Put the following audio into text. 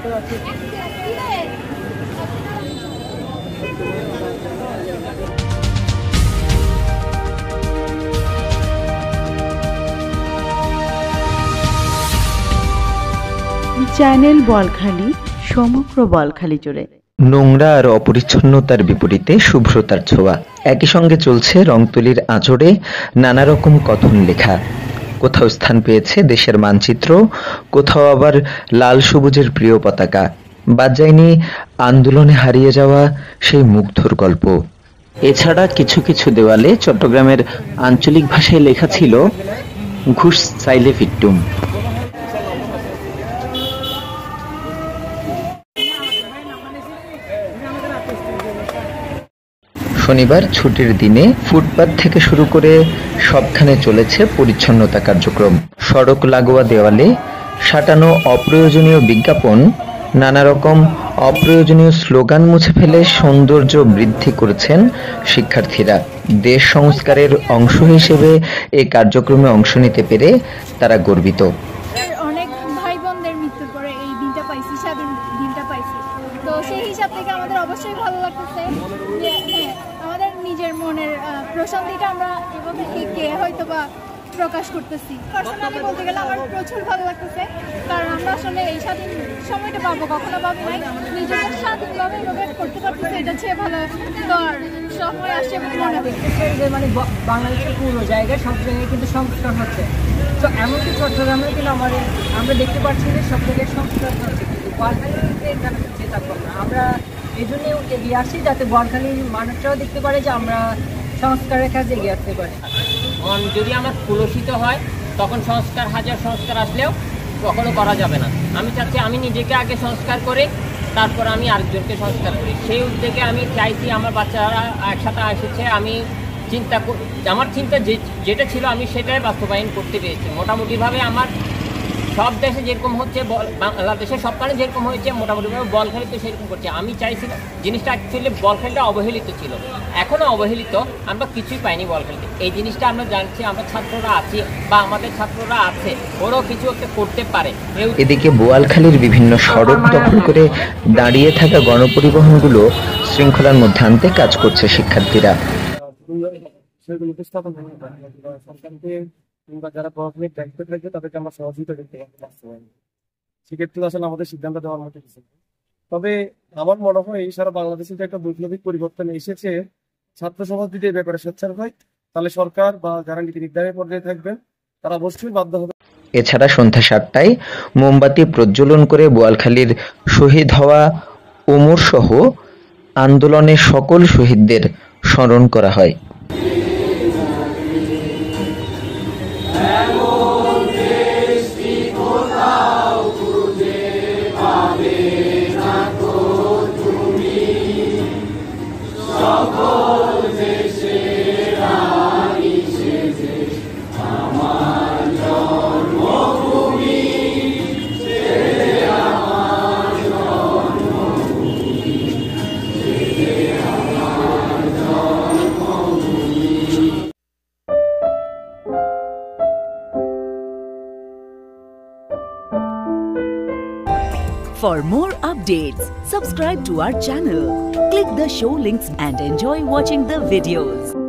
Channel Balkhali সমগ্র বলখালি জুড়ে। নোংরা আর অপরিচ্ছন্নতার বিপরীতে শুভ্রতার ছোঁয়া। একই সঙ্গে চলছে রংতুলির আঁচড়ে নানা রকম কথন লেখা। কোথাও স্থান পেয়েছে দেশের মানচিত্র, কোথাও আবার লাল সবুজের প্রিয় পতাকা। বাদ যায়নি আন্দোলনে হারিয়ে যাওয়া সেই মুগ্ধর গল্প। এছাড়া কিছু কিছু দেওয়ালে চট্টগ্রামের আঞ্চলিক ভাষায় লেখা ছিল ঘুষ চাইলে ফিট্টুম। শনিবার ছুটির দিনে ফুটপাত থেকে শুরু করে সবখানে চলেছে পরিচ্ছন্নতা কার্যক্রম। সড়ক লাগোয়া দেওয়ালে সাঁটানো অপ্রয়োজনীয় বিজ্ঞাপন, নানা রকম অপ্রয়োজনীয় স্লোগান মুছে ফেলে সৌন্দর্য বৃদ্ধি করেছেন শিক্ষার্থীরা। দেশ সংস্কারের অংশ হিসেবে এই কার্যক্রমে অংশ নিতে পেরে তারা গর্বিত। অনেক ভাই বোনদের মৃত্যুর পরে এই দিনটা পাইছি, স্বাধীন দিনটা পাইছি, তো সেই হিসাব থেকে আমাদের অবশ্যই ভালো লাগতেছে যে আমাদের নিজের মনের প্রশান্তিটা আমরা এভাবে থেকে হয়তো বা প্রকাশ করতেছি। পার্সোনালি বলতে গেলে আমার প্রচুর ভালো লাগতেছে, কারণ আমরা আসলে এই স্বাধীন সময়টা পাবো কখনো ভাবি নাই, নিজেদের স্বাধীনভাবে এভাবে করতে পারতেছি, এটা চেয়ে ভালো তো আর সময় আসে মনে হচ্ছে যে মানে বাংলাদেশের পুরো জায়গায় সব জায়গায় কিন্তু সংস্কার হচ্ছে। তো এমনকি চট্টগ্রামে কিন্তু আমরা দেখতে পাচ্ছি যে সব জায়গায় সংস্কার হচ্ছে, কিন্তু বলখালিতে কেন চেষ্টা করবো না। আমরা এই জন্য এগিয়ে আসি যাতে বলখালির মানুষরাও দেখতে পারে যে আমরা সংস্কারের কাজে এগিয়ে আসতে পারি। মন যদি আমার কুলসিত হয় তখন সংস্কার, হাজার সংস্কার আসলেও কখনো করা যাবে না। আমি চাচ্ছি আমি নিজেকে আগে সংস্কার করে তারপর আমি আরেকজনকে সংস্কার করি। সেই উদ্যোগে আমি চাইছি আমার বাচ্চারা একসাথে এসেছে, আমি আমার চিন্তা যেটা ছিল আমি সেটাই বাস্তবায়ন করতে পেরেছি। মোটামুটিভাবে আমার সব দেশে যেরকম হচ্ছে, বাংলাদেশে সবখানে যেরকম হয়েছে মোটামুটিভাবে বলখালিতে সেরকম করছে। আমি চাইছিলাম জিনিসটা অ্যাকচুয়ালি বলখালিটা অবহেলিত ছিল, এখনও অবহেলিত, আমরা কিছুই পাইনি বলখালিতে। এই জিনিসটা আমরা জানছি, আমরা ছাত্ররা আছি বা আমাদের ছাত্ররা আছে, ওরাও কিছু একটা করতে পারে। এদিকে বোয়ালখালীর বিভিন্ন সড়ক দখল করে দাঁড়িয়ে থাকা গণপরিবহনগুলো শৃঙ্খলার মধ্যে আনতে কাজ করছে শিক্ষার্থীরা। কিংবা যারা প্রশাসনিক দায়িত্বে থাকবে তাদেরকে আমরা সহযোগিতা করতে পারছি। সেক্ষেত্রে আসলে আমাদের সিদ্ধান্ত দেওয়ার মতো কিছু। তবে আমার মনে হয় এই সারা বাংলাদেশে যে একটা বৈপ্লবিক পরিবর্তন এসেছে, ছাত্র সমাজ যদি এই ব্যাপারে সোচ্চার হয় তাহলে সরকার বা যারা নীতি নির্ধারণী পর্যায়ে থাকবেন তারা অবশ্যই বাধ্য হবে। এছাড়া সন্ধ্যা 7টায় মোমবাতি প্রজ্বলন করে বোয়ালখালীর শহীদ হওয়া ওমর সহ আন্দোলনের সকল শহীদদের স্মরণ করা হয়। For more updates, subscribe to our channel, click the show links and enjoy watching the videos.